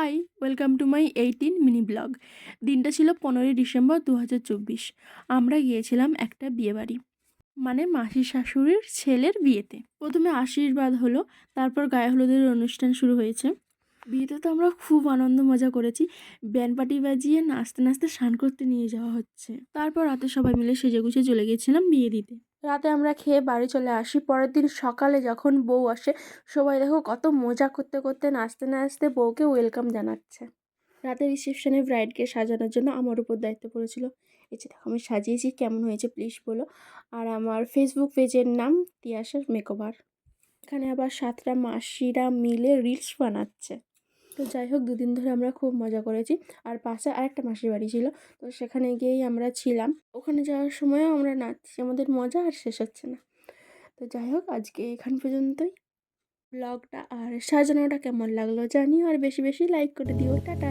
High, welcome to my 18 mini blog. দিনটা ছিল 15ই December 2024। আমরা গিয়েছিলাম একটা বিয়েবাড়ি, মানে মাসির শাশুড়ির ছেলের বিয়েতে। প্রথমে আশীর্বাদ হলো, তারপর গায়ে হলুদের অনুষ্ঠান শুরু হয়েছে। বিয়েতে তো আমরা খুব আনন্দ মজা করেছি। ব্যান্ড পার্টি বাজিয়ে নাচতে নাচতে স্নান করতে নিয়ে যাওয়া হচ্ছে। তারপর রাতে সবাই মিলে সেজেগুজে চলে গেছিলাম বিয়ে দিতে। রাতে আমরা খেয়ে বাড়ি চলে আসি। পরের দিন সকালে যখন বউ আসে, সবাই দেখো কত মজা করতে করতে নাচতে নাচতে বউকে ওয়েলকাম জানাচ্ছে। রাতে রিসেপশনে ব্রাইডকে সাজানোর জন্য আমার উপর দায়িত্ব পড়েছিল। এই যে দেখো আমি সাজিয়েছি, কেমন হয়েছে প্লিজ বলো। আর আমার ফেসবুক পেজের নাম তিয়াশার মেকওভার। এখানে আবার 7টা মাসিরা মিলে রিলস বানাচ্ছে। তো যাই হোক, দুদিন ধরে আমরা খুব মজা করেছি। আর পাশে আরেকটা মাসির বাড়ি ছিল, তো সেখানে গিয়েই আমরা ছিলাম। ওখানে যাওয়ার সময়ও আমরা নাচছি, আমাদের মজা আর শেষ হচ্ছে না। তো যাই হোক, আজকে এখান পর্যন্তই ব্লগটা। আর সাজানোটা কেমন লাগলো জানিও, আর বেশি বেশি লাইক করে দিও। টাটা।